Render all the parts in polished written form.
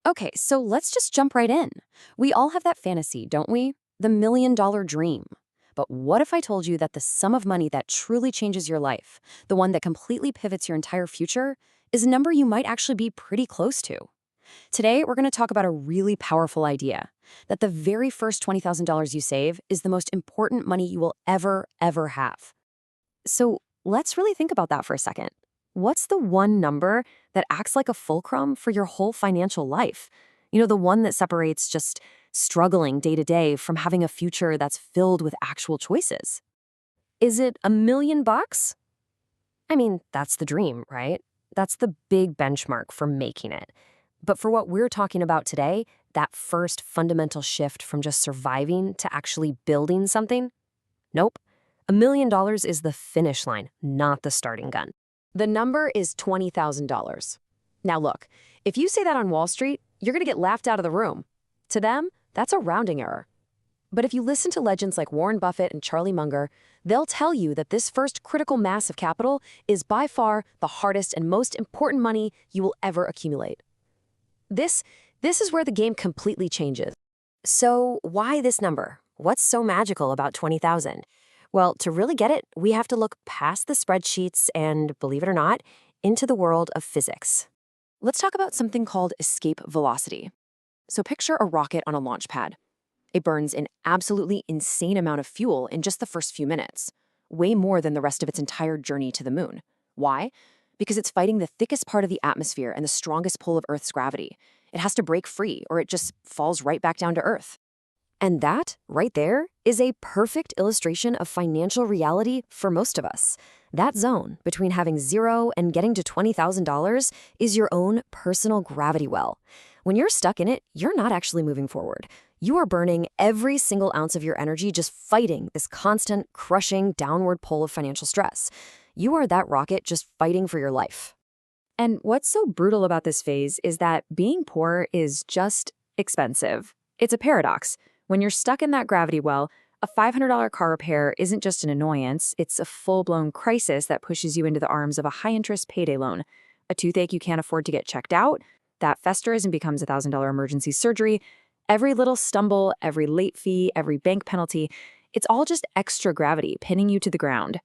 Okay, so let's just jump right in. We all have that fantasy, don't we? The $1 million dream. But what if I told you that the sum of money that truly changes your life, the one that completely pivots your entire future, is a number you might actually be pretty close to? Today, we're going to talk about a really powerful idea that the very first $20,000 you save is the most important money you will ever have. So let's really think about that for a second. What's the one number that acts like a fulcrum for your whole financial life? The one that separates just struggling day to day from having a future that's filled with actual choices. Is it $1 million? I mean, that's the dream, right? That's the big benchmark for making it. But for what we're talking about today, that first fundamental shift from just surviving to actually building something, nope. $1 million is the finish line, not the starting gun. The number is $20,000. Now look, if you say that on Wall Street, you're going to get laughed out of the room. To them, that's a rounding error. But if you listen to legends like Warren Buffett and Charlie Munger, they'll tell you that this first critical mass of capital is by far the hardest and most important money you will ever accumulate. This is where the game completely changes. So why this number? What's so magical about 20,000? Well, to really get it, we have to look past the spreadsheets and, believe it or not, into the world of physics. Let's talk about something called escape velocity. So picture a rocket on a launch pad. It burns an absolutely insane amount of fuel in just the first few minutes, way more than the rest of its entire journey to the moon. Why? Because it's fighting the thickest part of the atmosphere and the strongest pull of Earth's gravity. It has to break free, or it just falls right back down to Earth. And that, right there, is a perfect illustration of financial reality for most of us. That zone between having zero and getting to $20,000 is your own personal gravity well. When you're stuck in it, you're not actually moving forward. You are burning every single ounce of your energy just fighting this constant, crushing, downward pull of financial stress. You are that rocket just fighting for your life. And what's so brutal about this phase is that being poor is just expensive. It's a paradox. When you're stuck in that gravity well, a $500 car repair isn't just an annoyance, it's a full-blown crisis that pushes you into the arms of a high-interest payday loan. A toothache you can't afford to get checked out, that festers and becomes a $1,000 emergency surgery. Every little stumble, every late fee, every bank penalty, it's all just extra gravity pinning you to the ground.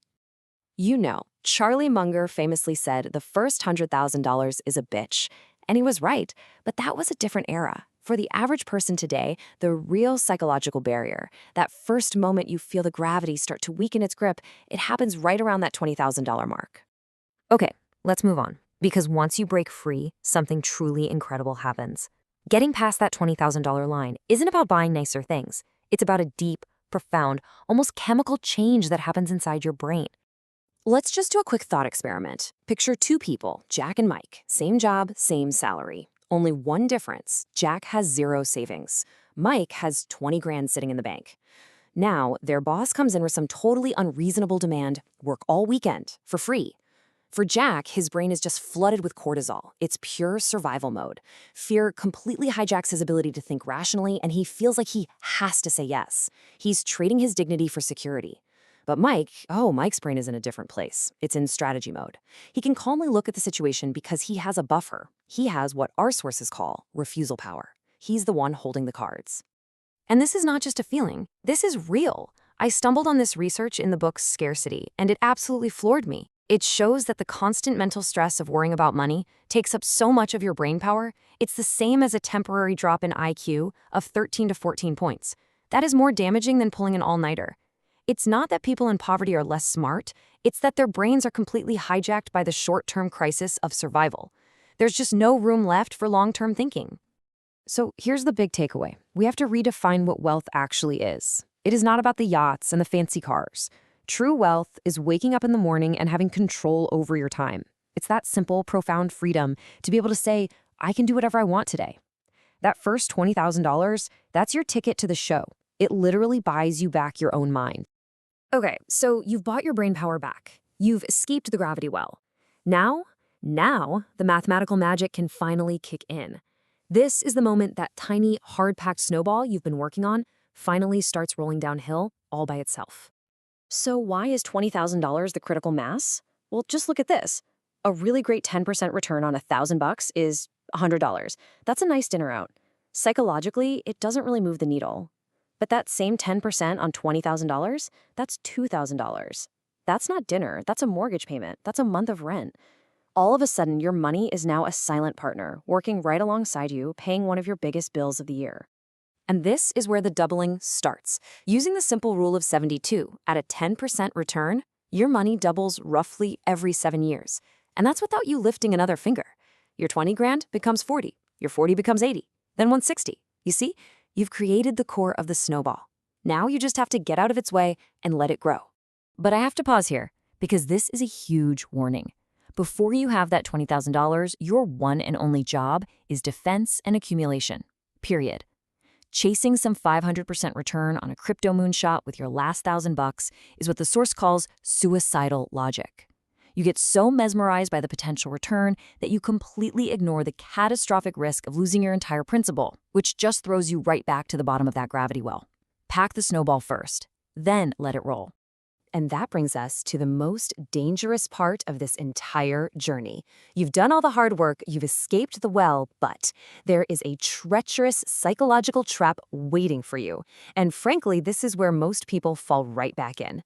Charlie Munger famously said the first $100,000 is a bitch. And he was right, but that was a different era. For the average person today, the real psychological barrier, that first moment you feel the gravity start to weaken its grip, it happens right around that $20,000 mark. Okay, let's move on. Because once you break free, something truly incredible happens. Getting past that $20,000 line isn't about buying nicer things. It's about a deep, profound, almost chemical change that happens inside your brain. Let's just do a quick thought experiment. Picture two people, Jack and Mike. Same job, same salary. Only one difference. Jack has zero savings. Mike has 20 grand sitting in the bank. Now, their boss comes in with some totally unreasonable demand, work all weekend, for free. For Jack, his brain is just flooded with cortisol. It's pure survival mode. Fear completely hijacks his ability to think rationally, and he feels like he has to say yes. He's trading his dignity for security. But Mike's brain is in a different place. It's in strategy mode. He can calmly look at the situation because he has a buffer. He has what our sources call refusal power. He's the one holding the cards. And this is not just a feeling. This is real. I stumbled on this research in the book Scarcity, and it absolutely floored me. It shows that the constant mental stress of worrying about money takes up so much of your brain power, it's the same as a temporary drop in IQ of 13 to 14 points. That is more damaging than pulling an all-nighter. It's not that people in poverty are less smart, it's that their brains are completely hijacked by the short-term crisis of survival. There's just no room left for long-term thinking. So here's the big takeaway. We have to redefine what wealth actually is. It is not about the yachts and the fancy cars. True wealth is waking up in the morning and having control over your time. It's that simple, profound freedom to be able to say, I can do whatever I want today. That first $20,000, that's your ticket to the show. It literally buys you back your own mind. Okay, so you've bought your brain power back. You've escaped the gravity well. Now, the mathematical magic can finally kick in. This is the moment that tiny, hard-packed snowball you've been working on finally starts rolling downhill all by itself. So why is $20,000 the critical mass? Well, just look at this. A really great 10% return on $1,000 is $100. That's a nice dinner out. Psychologically, it doesn't really move the needle. But that same 10% on $20,000, that's $2,000. That's not dinner, that's a mortgage payment, that's a month of rent. All of a sudden, your money is now a silent partner, working right alongside you, paying one of your biggest bills of the year. And this is where the doubling starts. Using the simple rule of 72, at a 10% return, your money doubles roughly every 7 years. And that's without you lifting another finger. Your 20 grand becomes 40, your 40 becomes 80, then 160. You see, you've created the core of the snowball. Now you just have to get out of its way and let it grow. But I have to pause here, because this is a huge warning. Before you have that $20,000, your one and only job is defense and accumulation. Period. Chasing some 500% return on a crypto moonshot with your last $1,000 is what the source calls suicidal logic. You get so mesmerized by the potential return that you completely ignore the catastrophic risk of losing your entire principal, which just throws you right back to the bottom of that gravity well. Pack the snowball first, then let it roll. And that brings us to the most dangerous part of this entire journey. You've done all the hard work, you've escaped the well, but there is a treacherous psychological trap waiting for you. And frankly, this is where most people fall right back in.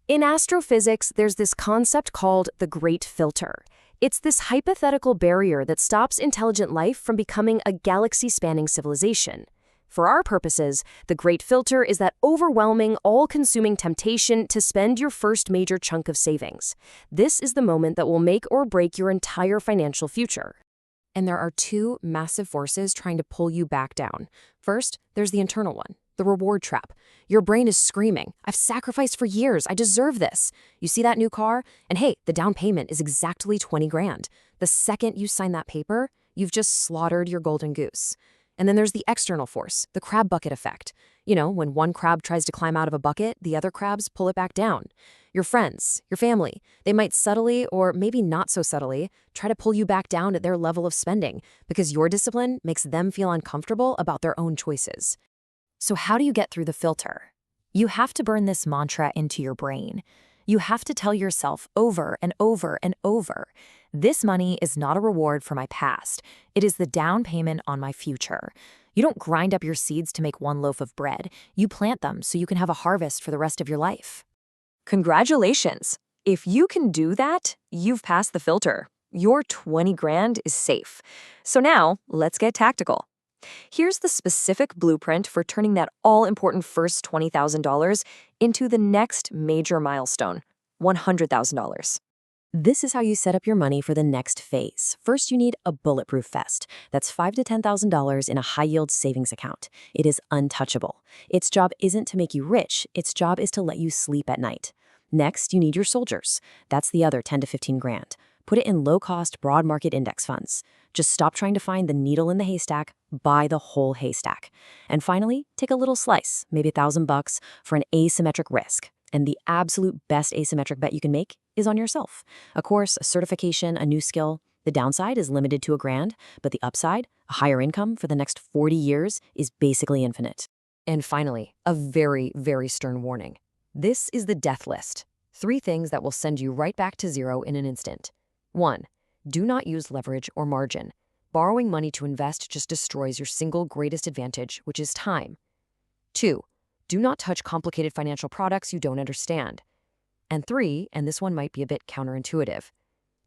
In astrophysics, there's this concept called the Great Filter. It's this hypothetical barrier that stops intelligent life from becoming a galaxy-spanning civilization. For our purposes, the Great Filter is that overwhelming, all-consuming temptation to spend your first major chunk of savings. This is the moment that will make or break your entire financial future. And there are two massive forces trying to pull you back down. First, there's the internal one, the reward trap. Your brain is screaming, "I've sacrificed for years, I deserve this." You see that new car? And hey, the down payment is exactly 20 grand. The second you sign that paper, you've just slaughtered your golden goose. And then there's the external force, the crab bucket effect. You know, when one crab tries to climb out of a bucket, the other crabs pull it back down. Your friends, your family, they might subtly, or maybe not so subtly, try to pull you back down at their level of spending because your discipline makes them feel uncomfortable about their own choices. So how do you get through the filter? You have to burn this mantra into your brain. You have to tell yourself over and over and over, this money is not a reward for my past. It is the down payment on my future. You don't grind up your seeds to make one loaf of bread. You plant them so you can have a harvest for the rest of your life. Congratulations! If you can do that, you've passed the filter. Your 20 grand is safe. So now, let's get tactical. Here's the specific blueprint for turning that all-important first $20,000 into the next major milestone, $100,000. This is how you set up your money for the next phase. First, you need a bulletproof vest. That's $5,000 to $10,000 in a high-yield savings account. It is untouchable. Its job isn't to make you rich. Its job is to let you sleep at night. Next, you need your soldiers. That's the other 10 to 15 grand. Put it in low-cost, broad market index funds. Just stop trying to find the needle in the haystack, buy the whole haystack. And finally, take a little slice, maybe $1,000 for an asymmetric risk. And the absolute best asymmetric bet you can make is on yourself. A course, a certification, a new skill. The downside is limited to $1,000, but the upside, a higher income for the next 40 years, is basically infinite. And finally, a very, very stern warning. This is the death list. 3 things that will send you right back to zero in an instant. 1. Do not use leverage or margin. Borrowing money to invest just destroys your single greatest advantage, which is time. 2. Do not touch complicated financial products you don't understand. And 3, and this one might be a bit counterintuitive,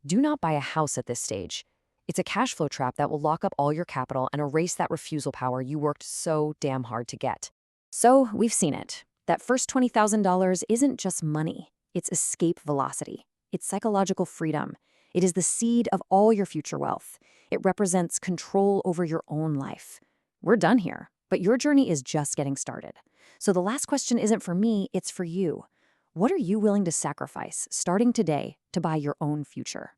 do not buy a house at this stage. It's a cash flow trap that will lock up all your capital and erase that refusal power you worked so damn hard to get. So we've seen it. That first $20,000 isn't just money. It's escape velocity. It's psychological freedom. It is the seed of all your future wealth. It represents control over your own life. We're done here, but your journey is just getting started. So the last question isn't for me, it's for you. What are you willing to sacrifice starting today to buy your own future?